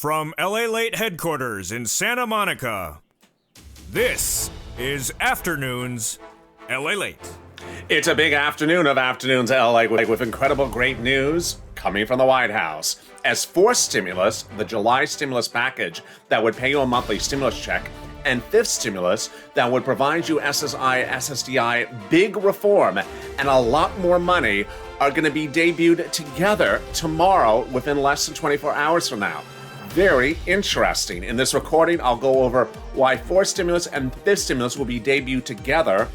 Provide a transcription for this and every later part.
From LA Late headquarters in Santa Monica, this is Afternoons LA Late. It's a big afternoon of Afternoons LA with incredible great news coming from the White House. As fourth stimulus, the July stimulus package that would pay you a monthly stimulus check, and fifth stimulus that would provide you SSI, SSDI, big reform, and a lot more money are going to be debuted together tomorrow within less than 24 hours from now. Very interesting. In this recording, I'll go over why fourth stimulus and fifth stimulus will be debuted together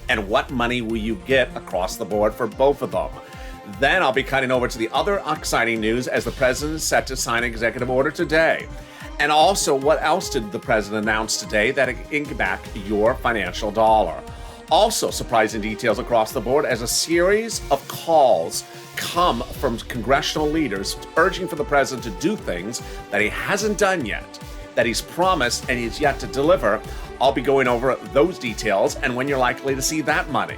and what money will you get across the board for both of them. Then I'll be cutting over to the other exciting news as the president is set to sign an executive order today. And also, what else did the president announce today that can back your financial dollar? Also, surprising details across the board as a series of calls come from congressional leaders urging for the president to do things that he hasn't done yet, that he's promised and he's yet to deliver. I'll be going over those details and when you're likely to see that money.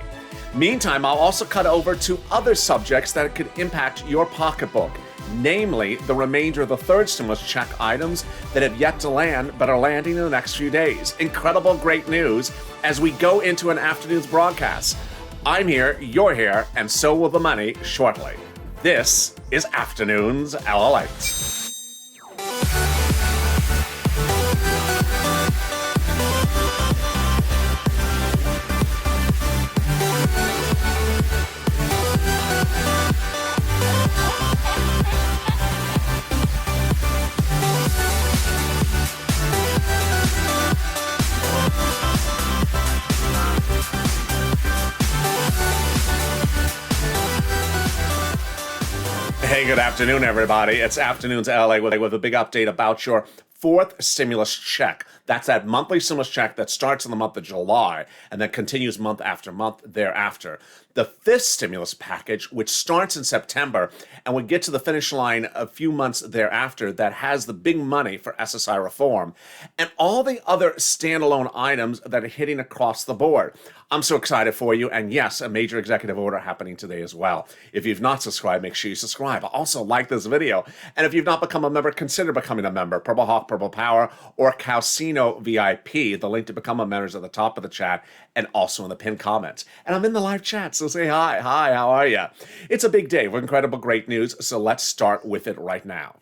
Meantime, I'll also cut over to other subjects that could impact your pocketbook, namely the remainder of the third stimulus check items that have yet to land but are landing in the next few days. Incredible great news as we go into an afternoon's broadcast. I'm here, you're here, and so will the money shortly. This is Afternoons LA. Hey, good afternoon, everybody. It's Afternoons LA with a big update about your fourth stimulus check. That's that monthly stimulus check that starts in the month of July and then continues month after month thereafter. The fifth stimulus package, which starts in September and would get to the finish line a few months thereafter, that has the big money for SSI reform and all the other standalone items that are hitting across the board. I'm so excited for you. And yes, a major executive order happening today as well. If you've not subscribed, make sure you subscribe. Also, like this video. And if you've not become a member, consider becoming a member. Purple Hawk, Purple Power, or Calcino VIP. The link to become a member is at the top of the chat and also in the pinned comments. And I'm in the live chat, so say hi. Hi, how are you? It's a big day with incredible great news, so let's start with it right now.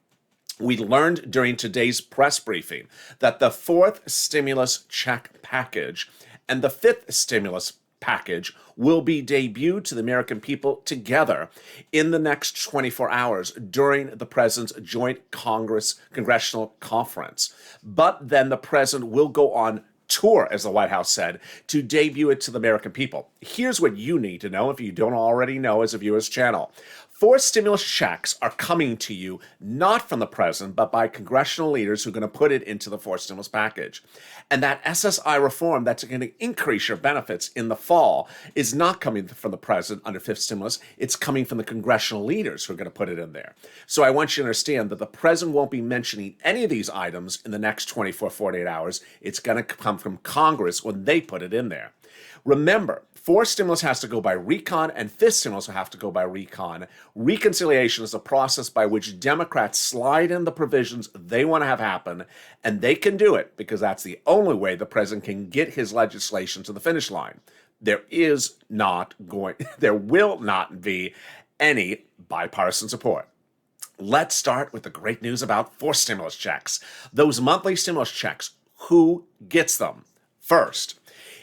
We learned during today's press briefing that the fourth stimulus check package and the fifth stimulus package will be debuted to the American people together in the next 24 hours during the president's joint congressional conference. But then the president will go on tour, as the White House said, to debut it to the American people. Here's what you need to know if you don't already know as a viewer's channel. Four stimulus checks are coming to you not from the president, but by congressional leaders who are going to put it into the fourth stimulus package. And that SSI reform that's going to increase your benefits in the fall is not coming from the president under fifth stimulus. It's coming from the congressional leaders who are going to put it in there. So I want you to understand that the president won't be mentioning any of these items in the next 48 hours. It's going to come from Congress when they put it in there. Remember, fourth stimulus has to go by recon and fifth stimulus will have to go by recon. Reconciliation is a process by which Democrats slide in the provisions they want to have happen, and they can do it because that's the only way the president can get his legislation to the finish line. There will not be any bipartisan support. Let's start with the great news about fourth stimulus checks. Those monthly stimulus checks, who gets them? First,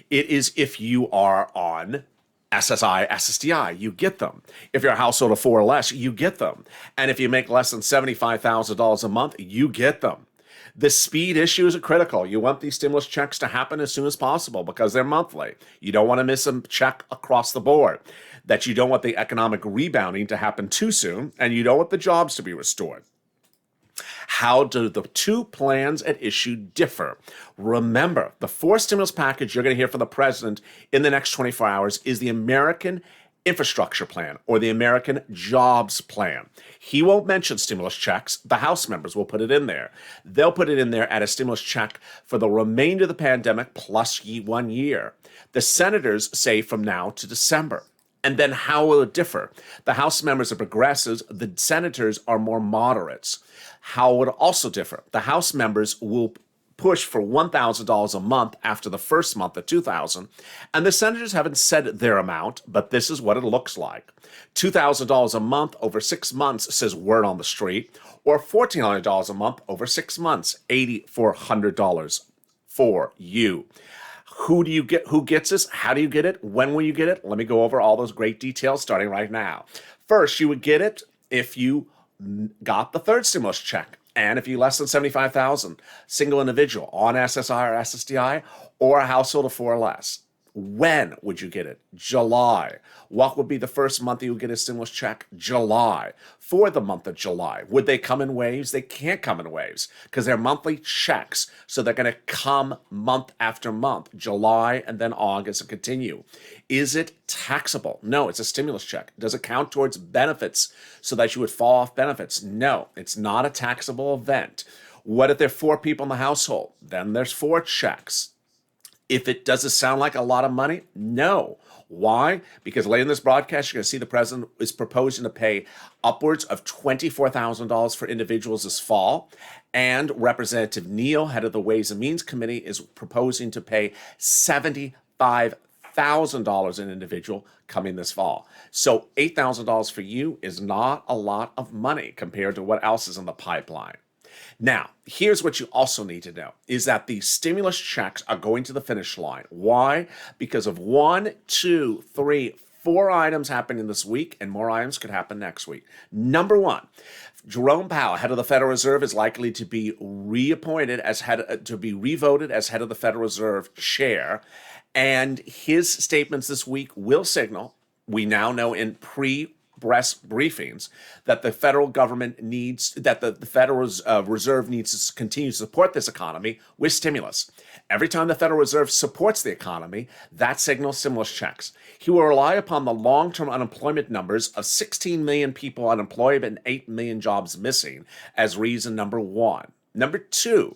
it is if you are on SSI, SSDI, you get them. If you're a household of four or less, you get them. And if you make less than $75,000 a month, you get them. The speed issue is critical. You want these stimulus checks to happen as soon as possible because they're monthly. You don't want to miss a check across the board. That you don't want the economic rebounding to happen too soon, and you don't want the jobs to be restored. How do the two plans at issue differ? Remember, the fourth stimulus package you're going to hear from the president in the next 24 hours is the American Infrastructure Plan or the American Jobs Plan. He won't mention stimulus checks. The House members will put it in there. They'll put it in there at a stimulus check for the remainder of the pandemic plus 1 year. The senators say from now to December. And then how will it differ? The House members are progressives, the senators are more moderates. How would it also differ? The House members will push for $1,000 a month after the first month at $2,000, and the senators haven't said their amount, but this is what it looks like. $2,000 a month over 6 months, says word on the street, or $1,400 a month over 6 months, $8,400 for you. Who do you get? Who gets this? How do you get it? When will you get it? Let me go over all those great details starting right now. First, you would get it if you got the third stimulus check, and if you less than 75,000, single individual on SSI or SSDI, or a household of 4 or less. When would you get it? July. What would be the first month you would get a stimulus check? July. For the month of July. Would they come in waves? They can't come in waves because they're monthly checks. So they're going to come month after month, July and then August and continue. Is it taxable? No, it's a stimulus check. Does it count towards benefits so that you would fall off benefits? No, it's not a taxable event. What if there are 4 people in the household? Then there's 4 checks. If it does it sound like a lot of money? No. Why? Because later in this broadcast, you're going to see the president is proposing to pay upwards of $24,000 for individuals this fall. And Representative Neal, head of the Ways and Means Committee, is proposing to pay $75,000 an individual coming this fall. So $8,000 for you is not a lot of money compared to what else is in the pipeline. Now, here's what you also need to know is that the stimulus checks are going to the finish line. Why? Because of 1, 2, 3, 4 items happening this week, and more items could happen next week. Number 1, Jerome Powell, head of the Federal Reserve, is likely to be revoted as head of the Federal Reserve chair, and his statements this week will signal, we now know in press briefings, that the federal government needs, that the Federal Reserve needs to continue to support this economy with stimulus. Every time the Federal Reserve supports the economy, that signals stimulus checks. He will rely upon the long-term unemployment numbers of 16 million people unemployed and 8 million jobs missing as reason number 1. Number 2,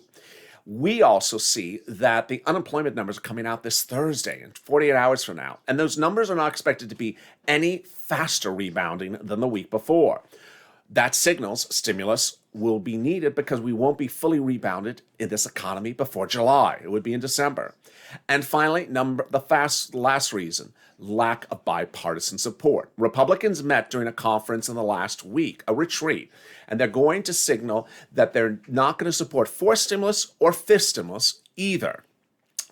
we also see that the unemployment numbers are coming out this Thursday, in 48 hours from now, and those numbers are not expected to be any faster rebounding than the week before. That signals stimulus will be needed because we won't be fully rebounded in this economy before July. It would be in December. And finally, last reason, lack of bipartisan support. Republicans met during a conference in the last week, a retreat, and they're going to signal that they're not going to support 4th stimulus or 5th stimulus either.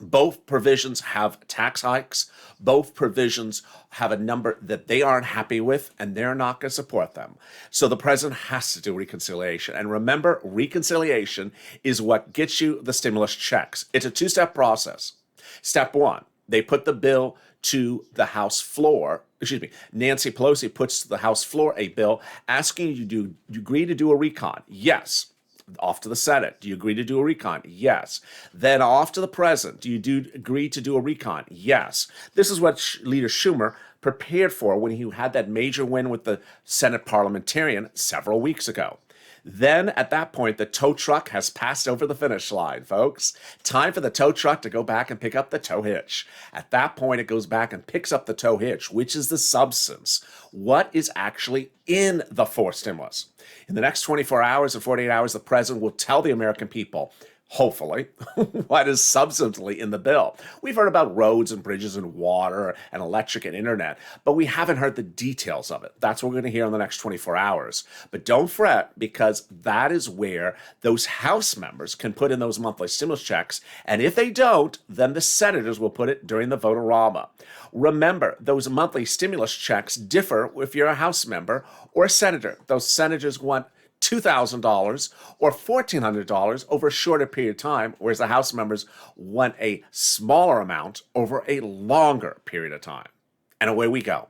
Both provisions have tax hikes. Both provisions have a number that they aren't happy with, and they're not going to support them. So the president has to do reconciliation. And remember, reconciliation is what gets you the stimulus checks. It's a 2-step process. Step 1, they put the bill to the House floor. Nancy Pelosi puts to the House floor a bill asking you to agree to do a recon. Yes. Off to the Senate. Do you agree to do a recon? Yes. Then off to the president. Do you agree to do a recon? Yes. This is what Leader Schumer prepared for when he had that major win with the Senate parliamentarian several weeks ago. Then at that point, the tow truck has passed over the finish line, folks. Time for the tow truck to go back and pick up the tow hitch. At that point, it goes back and picks up the tow hitch, which is the substance. What is actually in the 4th stimulus? In the next 24 hours or 48 hours, the president will tell the American people, hopefully, what is substantively in the bill. We've heard about roads and bridges and water and electric and internet, but we haven't heard the details of it. That's what we're going to hear in the next 24 hours. But don't fret, because that is where those House members can put in those monthly stimulus checks, and if they don't, then the senators will put it during the vote-a-rama. Remember, those monthly stimulus checks differ if you're a House member or a senator. Those senators want $2,000 or $1,400 over a shorter period of time, whereas the House members want a smaller amount over a longer period of time. And away we go.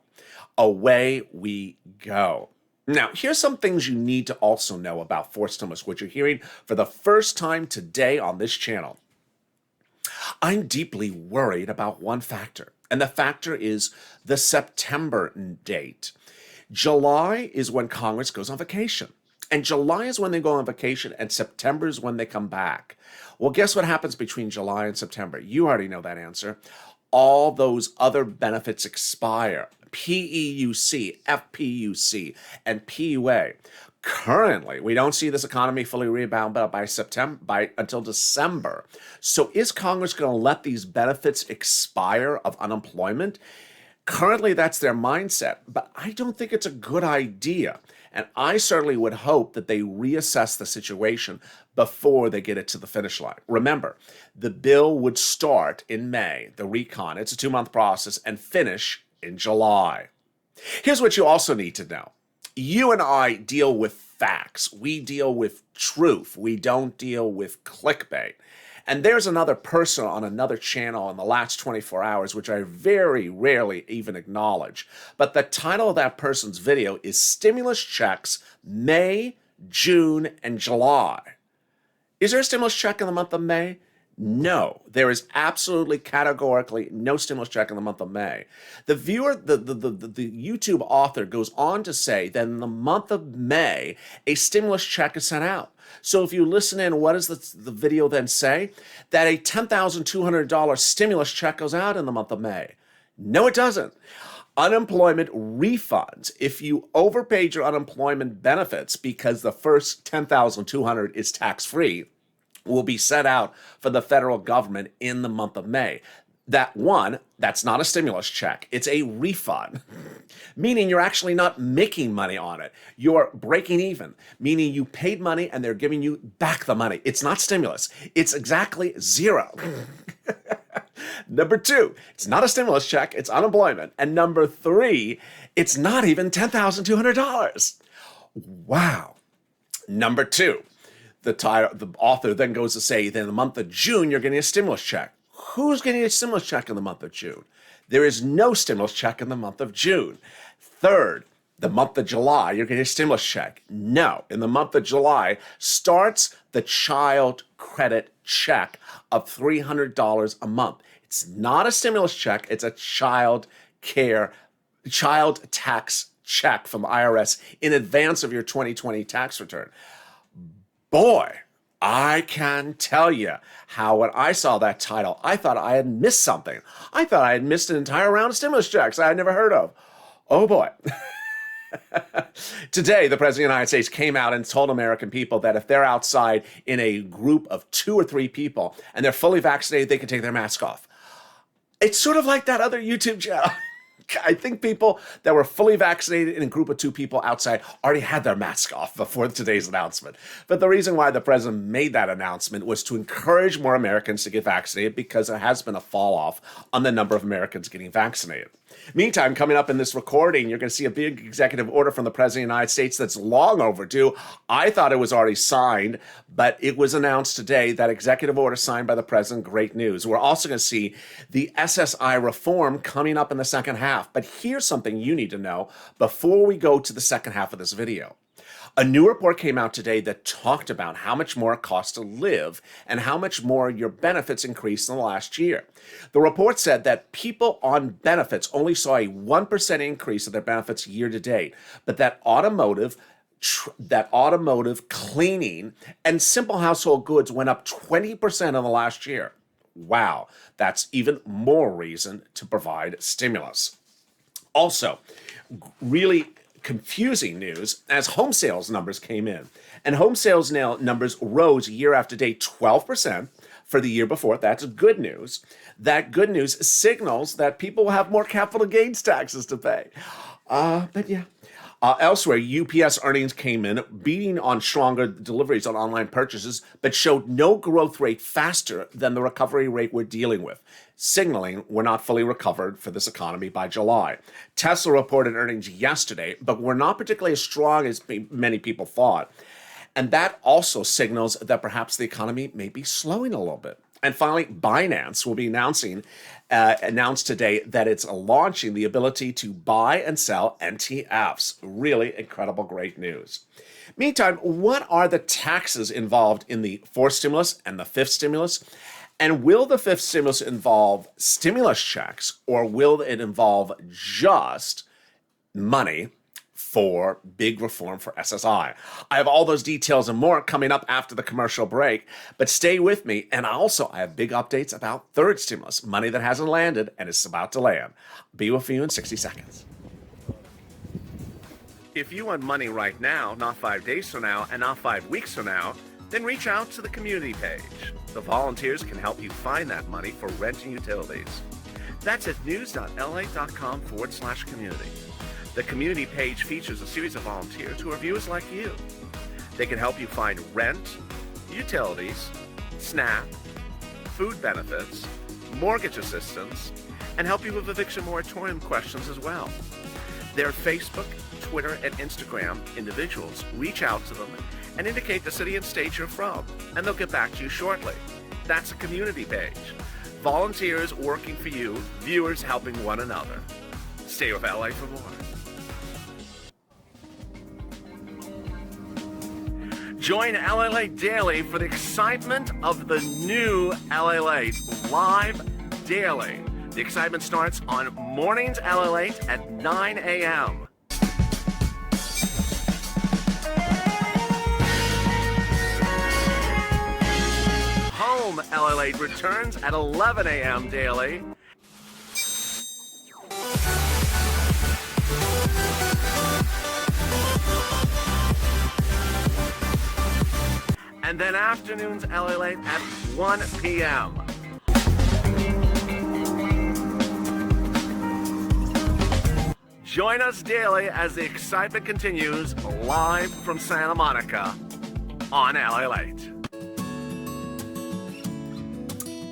Away we go. Now, here's some things you need to also know about 4th stimulus, which you're hearing for the first time today on this channel. I'm deeply worried about one factor, and the factor is the September date. July is when Congress goes on vacation. And July is when they go on vacation, and September is when they come back. Well, guess what happens between July and September? You already know that answer. all those other benefits expire. PEUC, FPUC, and PUA. Currently, we don't see this economy fully rebound until December. So is Congress going to let these benefits expire of unemployment? Currently, that's their mindset, but I don't think it's a good idea. And I certainly would hope that they reassess the situation before they get it to the finish line. Remember, the bill would start in May, the recon. It's a 2-month process, and finish in July. Here's what you also need to know. You and I deal with facts. We deal with truth. We don't deal with clickbait. And there's another person on another channel in the last 24 hours, which I very rarely even acknowledge. But the title of that person's video is Stimulus Checks May, June, and July. Is there a stimulus check in the month of May? No, there is absolutely categorically no stimulus check in the month of May. The YouTube author goes on to say that in the month of May, a stimulus check is sent out. So if you listen in, what does the video then say? That a $10,200 stimulus check goes out in the month of May. No, it doesn't. Unemployment refunds, if you overpaid your unemployment benefits because the first $10,200 is tax-free, will be set out for the federal government in the month of May. That's not a stimulus check. It's a refund, meaning you're actually not making money on it. You're breaking even, meaning you paid money and they're giving you back the money. It's not stimulus. It's exactly zero. Number 2, it's not a stimulus check. It's unemployment. And number 3, it's not even $10,200. Wow. Number 2. The author then goes to say that in the month of June, you're getting a stimulus check. Who's getting a stimulus check in the month of June? There is no stimulus check in the month of June. Third, the month of July, you're getting a stimulus check. No, in the month of July starts the child credit check of $300 a month. It's not a stimulus check. It's a child tax check from the IRS in advance of your 2020 tax return. Boy, I can tell you how when I saw that title, I thought I had missed something. I thought I had missed an entire round of stimulus checks I had never heard of. Oh boy. Today, the President of the United States came out and told American people that if they're outside in a group of 2 or 3 people and they're fully vaccinated, they can take their mask off. It's sort of like that other YouTube channel. I think people that were fully vaccinated in a group of 2 people outside already had their mask off before today's announcement. But the reason why the president made that announcement was to encourage more Americans to get vaccinated because there has been a fall off on the number of Americans getting vaccinated. Meantime, coming up in this recording, you're going to see a big executive order from the President of the United States that's long overdue. I thought it was already signed, but it was announced today, that executive order signed by the president. Great news. We're also going to see the SSI reform coming up in the second half. But here's something you need to know before we go to the second half of this video. A new report came out today that talked about how much more it costs to live and how much more your benefits increased in the last year. The report said that people on benefits only saw a 1% increase of their benefits year to date, but that automotive, cleaning, and simple household goods went up 20% in the last year. Wow, that's even more reason to provide stimulus. Also, really confusing news as home sales numbers came in. And home sales numbers rose year after day 12% for the year before. That's good news. That good news signals that people will have more capital gains taxes to pay. Elsewhere, UPS earnings came in, beating on stronger deliveries on online purchases, but showed no growth rate faster than the recovery rate we're dealing with, signaling we're not fully recovered for this economy by July. Tesla reported earnings yesterday, but were not particularly as strong as many people thought. And that also signals that perhaps the economy may be slowing a little bit. And finally, Binance will be announced today that it's launching the ability to buy and sell NTFs. Really incredible, great news. Meantime, what are the taxes involved in the 4th stimulus and the 5th stimulus? And will the 5th stimulus involve stimulus checks, or will it involve just money for big reform for SSI. I have all those details and more coming up after the commercial break, but stay with me. And also, I have big updates about third stimulus, money that hasn't landed and is about to land. Be with you in 60 seconds. If you want money right now, not 5 days from now, and not 5 weeks from now, then reach out to the community page. The volunteers can help you find that money for rent and utilities. That's at news.la.com/community. The community page features a series of volunteers who are viewers like you. They can help you find rent, utilities, SNAP, food benefits, mortgage assistance, and help you with eviction moratorium questions as well. Their Facebook, Twitter, and Instagram individuals reach out to them and indicate the city and state you're from, and they'll get back to you shortly. That's a community page. Volunteers working for you, viewers helping one another. Stay with LA for more. Join LA Daily for the excitement of the new LA live daily. The excitement starts on mornings LA at 9 a.m. Home LA returns at 11 a.m. daily. And then afternoons LA at 1 p.m. Join us daily as the excitement continues live from Santa Monica on LA Late.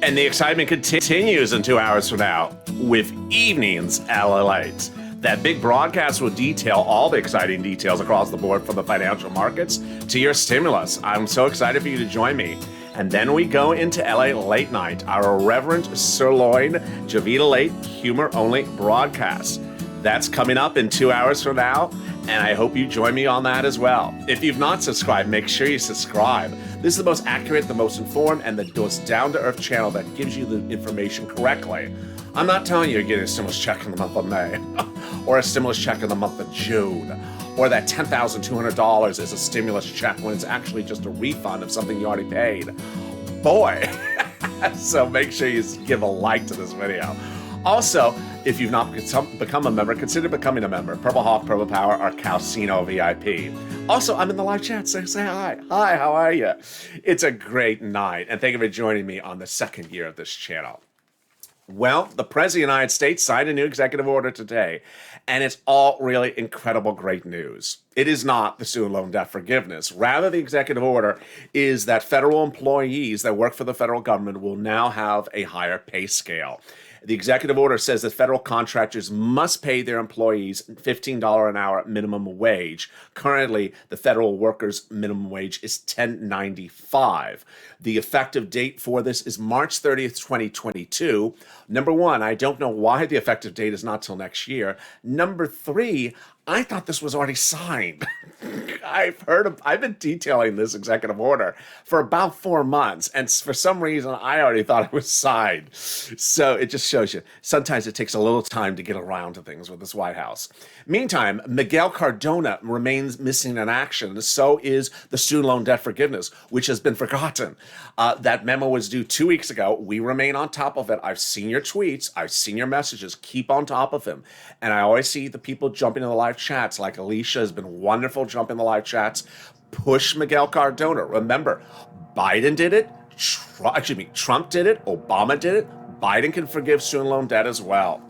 And the excitement continues in 2 hours from now with Evenings LA Late. That big broadcast will detail all the exciting details across the board from the financial markets to your stimulus. I'm so excited for you to join me. And then we go into LA Late Night, our irreverent sirloin Javita Late humor-only broadcast. That's coming up in 2 hours from now, and I hope you join me on that as well. If you've not subscribed, make sure you subscribe. This is the most accurate, the most informed, and the most down-to-earth channel that gives you the information correctly. I'm not telling you you're getting a stimulus check in the month of May, or a stimulus check in the month of June, or that $10,200 is a stimulus check when it's actually just a refund of something you already paid. Boy! So make sure you give a like to this video. Also, if you've not become a member, consider becoming a member. Purple Hawk, Purple Power, or Calcino VIP. Also, I'm in the live chat, so say hi. Hi, how are you? It's a great night, and thank you for joining me on the second year of this channel. Well, the President of the United States signed a new executive order today, and it's all really incredible, great news. It is not the student loan debt forgiveness. Rather, the executive order is that federal employees that work for the federal government will now have a higher pay scale. The executive order says that federal contractors must pay their employees $15 an hour minimum wage. Currently, the federal workers' minimum wage is $10.95. The effective date for this is March 30th, 2022. Number one, I don't know why the effective date is not till next year. Number three, I thought this was already signed. I've been detailing this executive order for about 4 months, and for some reason, I already thought it was signed. So it just shows you, sometimes it takes a little time to get around to things with this White House. Meantime, Miguel Cardona remains missing in action. So is the student loan debt forgiveness, which has been forgotten. That memo was due 2 weeks ago. We remain on top of it. I've seen your tweets. I've seen your messages. Keep on top of him. And I always see the people jumping in the live chats, like Alicia has been wonderful jumping in the live chats. Push Miguel Cardona. Remember, Biden did it. Trump did it. Obama did it. Biden can forgive student loan debt as well.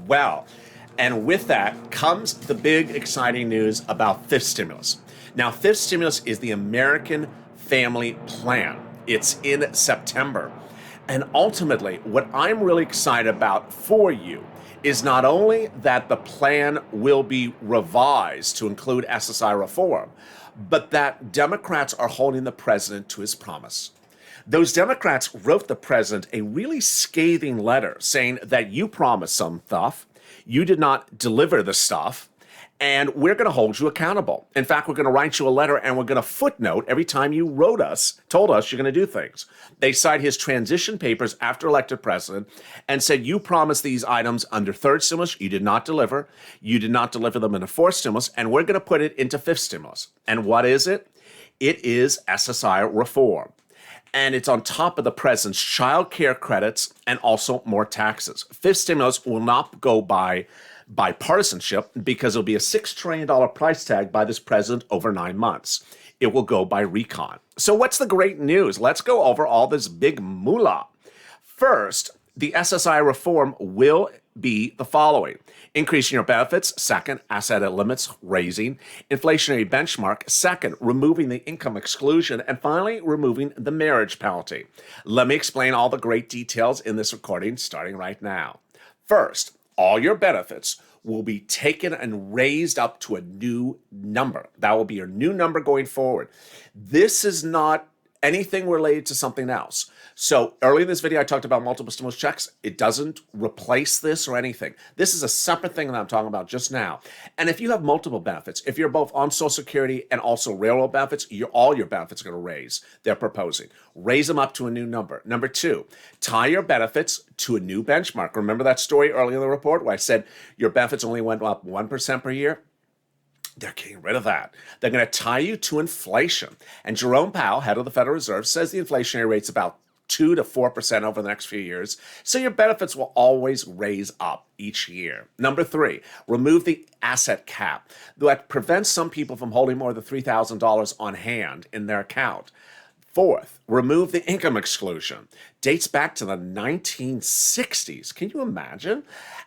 Well, and with that comes the big exciting news about fifth stimulus. Now, fifth stimulus is the American Family Plan. It's in September. And ultimately, what I'm really excited about for you is not only that the plan will be revised to include SSI reform, but that Democrats are holding the president to his promise. Those Democrats wrote the president a really scathing letter saying that you promised some stuff, you did not deliver the stuff, And we're going to hold you accountable. In fact, we're going to write you a letter and we're going to footnote every time you told us you're going to do things. They cite his transition papers after elected president and said, you promised these items under third stimulus. You did not deliver. You did not deliver them in a fourth stimulus. And we're going to put it into fifth stimulus. And what is it? It is SSI reform. And it's on top of the president's child care credits and also more taxes. Fifth stimulus will not go by bipartisanship because it'll be a $6 trillion price tag by this president over 9 months. It will go by recon. So what's the great news? Let's go over all this big moolah. First, the SSI reform will be the following: increasing your benefits. Second, asset limits raising. Inflationary benchmark. Second, removing the income exclusion. And finally, removing the marriage penalty. Let me explain all the great details in this recording starting right now. First, all your benefits will be taken and raised up to a new number. That will be your new number going forward. This is not anything related to something else. So early in this video, I talked about multiple stimulus checks. It doesn't replace this or anything. This is a separate thing that I'm talking about just now. And if you have multiple benefits, if you're both on Social Security and also railroad benefits, all your benefits are going to raise. They're proposing. Raise them up to a new number. Number two, tie your benefits to a new benchmark. Remember that story earlier in the report where I said your benefits only went up 1% per year? They're getting rid of that. They're going to tie you to inflation. And Jerome Powell, head of the Federal Reserve, says the inflationary rate's about 2 to 4% over the next few years. So your benefits will always raise up each year. Number three, remove the asset cap that prevents some people from holding more than $3,000 on hand in their account. Fourth, remove the income exclusion. Dates back to the 1960s. Can you imagine?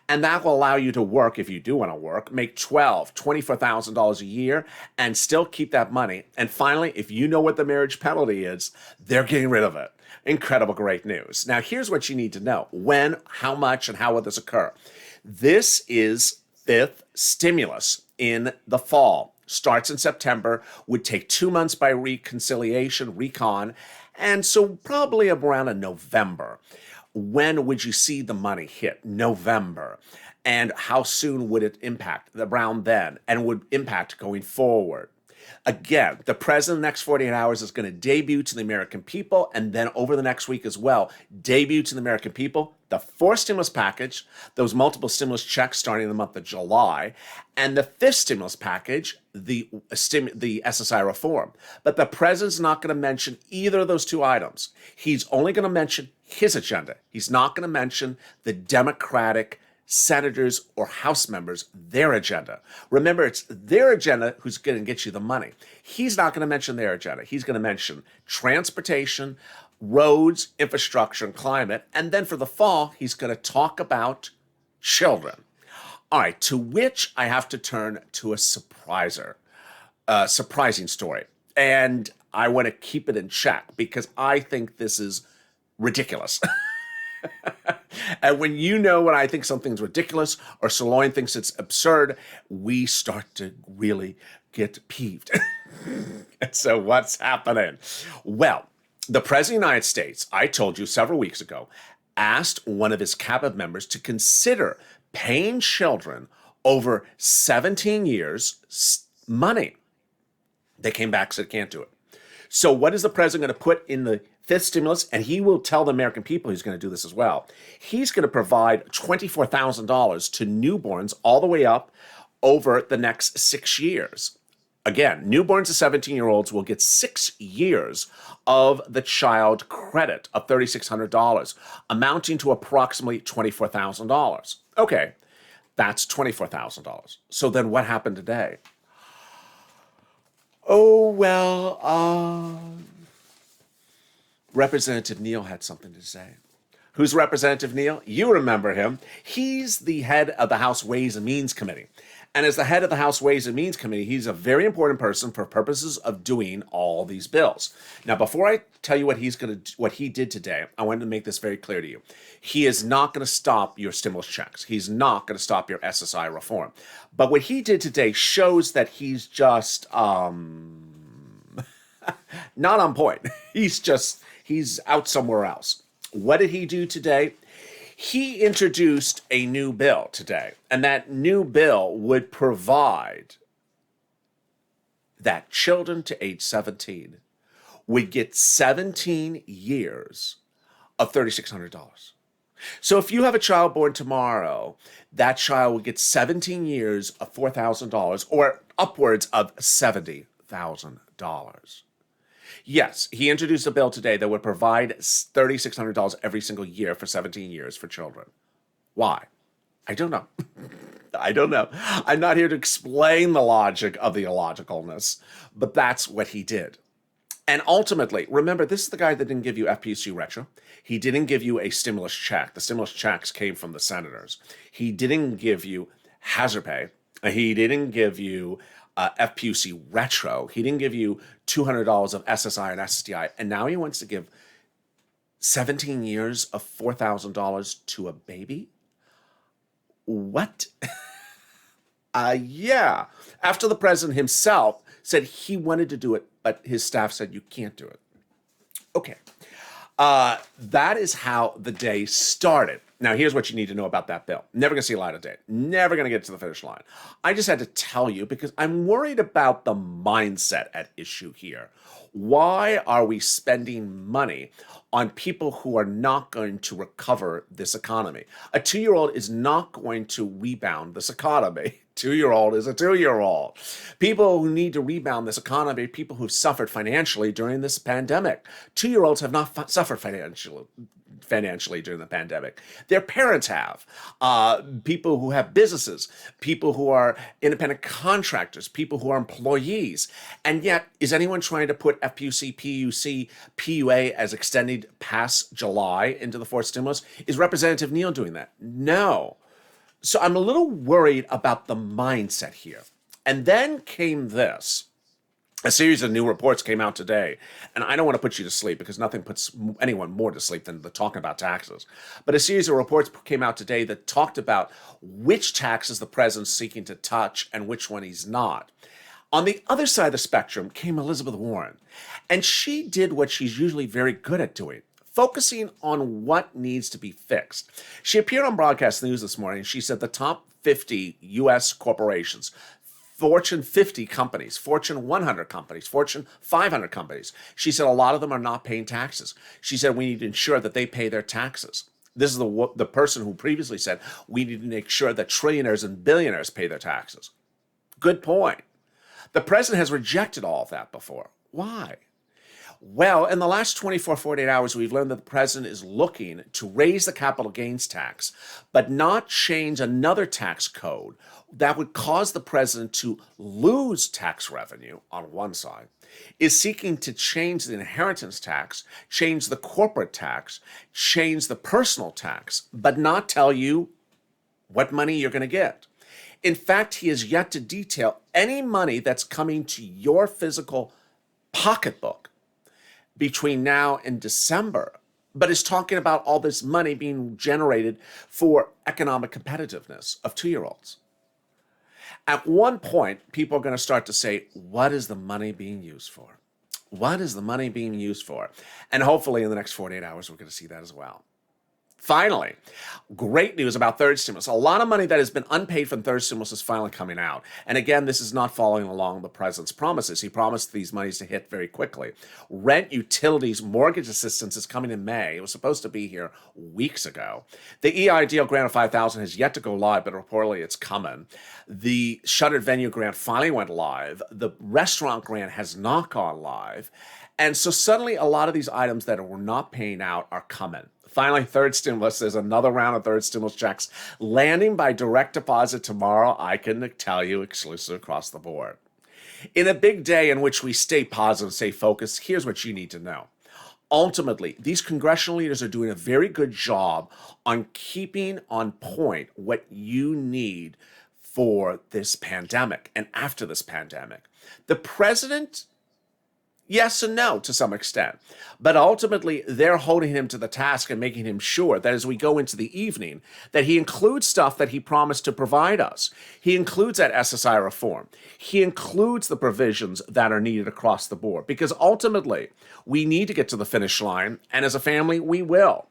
And that will allow you to work, if you do want to work, make $12,000, $24,000 a year and still keep that money. And finally, if you know what the marriage penalty is, they're getting rid of it. Incredible, great news. Now, here's what you need to know. When, how much, and how will this occur? This is fifth stimulus in the fall. Starts in September, would take 2 months by recon, and so probably around in November. When would you see the money hit? November. And how soon would it impact? Around then, and would impact going forward. Again, the president in the next 48 hours is going to debut to the American people, and then over the next week as well, debut to the American people the fourth stimulus package, those multiple stimulus checks starting in the month of July, and the fifth stimulus package, the SSI reform. But the president's not going to mention either of those two items. He's only going to mention his agenda. He's not going to mention the Democratic senators or House members, their agenda. Remember, it's their agenda who's going to get you the money. He's not going to mention their agenda. He's going to mention transportation, roads, infrastructure, and climate. And then for the fall, he's going to talk about children. All right, to which I have to turn to a surprising story. And I want to keep it in check because I think this is ridiculous. And when I think something's ridiculous or Sirloin thinks it's absurd, we start to really get peeved. And so what's happening? Well, the President of the United States, I told you several weeks ago, asked one of his cabinet members to consider paying children over 17 years money. They came back and said, can't do it. So what is the president going to put in the fifth stimulus? And he will tell the American people he's going to do this as well. He's going to provide $24,000 to newborns all the way up over the next 6 years. Again, newborns to 17-year-olds will get 6 years of the child credit of $3,600, amounting to approximately $24,000. Okay, that's $24,000. So then what happened today? Oh, well, Representative Neal had something to say. Who's Representative Neal? You remember him. He's the head of the House Ways and Means Committee. And as the head of the House Ways and Means Committee, he's a very important person for purposes of doing all these bills. Now, before I tell you what he did today, I wanted to make this very clear to you. He is not going to stop your stimulus checks. He's not going to stop your SSI reform. But what he did today shows that he's just not on point. He's out somewhere else. What did he do today? He introduced a new bill today, and that new bill would provide that children to age 17 would get 17 years of $3,600. So if you have a child born tomorrow, that child will get 17 years of $4,000 or upwards of $70,000. Yes, he introduced a bill today that would provide $3,600 every single year for 17 years for children. Why? I don't know. I don't know. I'm not here to explain the logic of the illogicalness, but that's what he did. And ultimately, remember, this is the guy that didn't give you FPC retro. He didn't give you a stimulus check. The stimulus checks came from the senators. He didn't give you hazard pay. He didn't give you FPC retro. He didn't give you $200 of SSI and SSDI. And now he wants to give 17 years of $4,000 to a baby? What? Yeah. After the president himself said he wanted to do it, but his staff said you can't do it. Okay. That is how the day started. Now, here's what you need to know about that bill. Never going to see a light of day. Never going to get to the finish line. I just had to tell you because I'm worried about the mindset at issue here. Why are we spending money on people who are not going to recover this economy? A 2-year-old is not going to rebound this economy. 2-year-old is a 2-year-old. People who need to rebound this economy, people who've suffered financially during this pandemic. 2-year-olds have not suffered financially during the pandemic. Their parents have. People who have businesses, people who are independent contractors, people who are employees. And yet, is anyone trying to put FPUC, PUC, PUA as extended past July into the fourth stimulus? Is Representative Neal doing that? No. So I'm a little worried about the mindset here. And then came this. A series of new reports came out today, and I don't want to put you to sleep because nothing puts anyone more to sleep than the talking about taxes. But a series of reports came out today that talked about which taxes the president's seeking to touch and which one he's not. On the other side of the spectrum came Elizabeth Warren, and she did what she's usually very good at doing, focusing on what needs to be fixed. She appeared on broadcast news this morning, and she said the top 50 U.S. corporations, Fortune 50 companies, Fortune 100 companies, Fortune 500 companies. She said a lot of them are not paying taxes. She said we need to ensure that they pay their taxes. This is the person who previously said we need to make sure that trillionaires and billionaires pay their taxes. Good point. The president has rejected all of that before. Why? Well, in the last 48 hours, we've learned that the president is looking to raise the capital gains tax, but not change another tax code that would cause the president to lose tax revenue on one side, is seeking to change the inheritance tax, change the corporate tax, change the personal tax, but not tell you what money you're going to get. In fact, he has yet to detail any money that's coming to your physical pocketbook between now and December, but is talking about all this money being generated for economic competitiveness of 2-year-olds. At one point, people are going to start to say, what is the money being used for? What is the money being used for? And hopefully in the next 48 hours, we're going to see that as well. Finally, great news about third stimulus. A lot of money that has been unpaid from third stimulus is finally coming out. And again, this is not following along the president's promises. He promised these monies to hit very quickly. Rent, utilities, mortgage assistance is coming in May. It was supposed to be here weeks ago. The EIDL grant of $5,000 has yet to go live, but reportedly it's coming. The shuttered venue grant finally went live. The restaurant grant has not gone live. And so suddenly a lot of these items that were not paying out are coming. Finally, third stimulus. There's another round of third stimulus checks landing by direct deposit tomorrow. I can tell you exclusive across the board. In a big day in which we stay positive, stay focused, here's what you need to know. Ultimately, these congressional leaders are doing a very good job on keeping on point what you need for this pandemic and after this pandemic. The president, yes and no to some extent. But ultimately, they're holding him to the task and making him sure that as we go into the evening, that he includes stuff that he promised to provide us. He includes that SSI reform. He includes the provisions that are needed across the board. Because ultimately, we need to get to the finish line, and as a family, we will.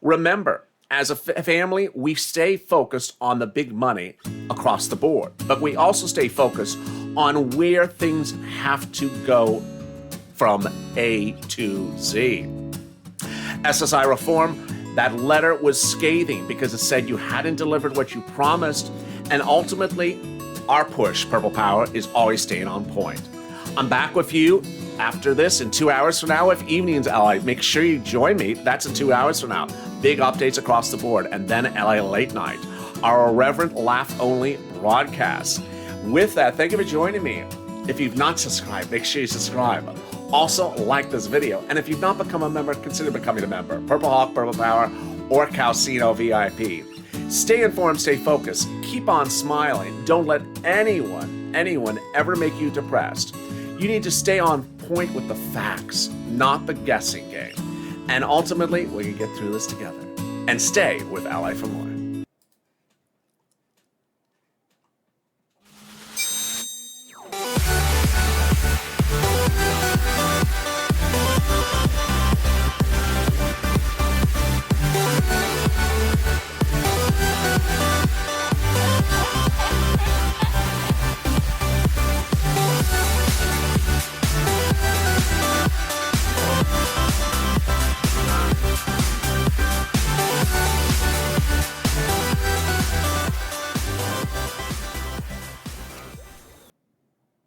Remember, As a family, we stay focused on the big money across the board, but we also stay focused on where things have to go from A to Z. SSI reform, that letter was scathing because it said you hadn't delivered what you promised, and ultimately, our push, Purple Power, is always staying on point. I'm back with you after this in 2 hours from now with Evenings LA. Make sure you join me. That's in 2 hours from now. Big updates across the board. And then LA Late Night, our irreverent laugh-only broadcast. With that, thank you for joining me. If you've not subscribed, make sure you subscribe. Also, like this video. And if you've not become a member, consider becoming a member. Purple Hawk, Purple Power, or Calcino VIP. Stay informed, stay focused. Keep on smiling. Don't let anyone ever make you depressed. You need to stay on point with the facts, not the guessing game. And ultimately, we can get through this together. And stay with Ally for More.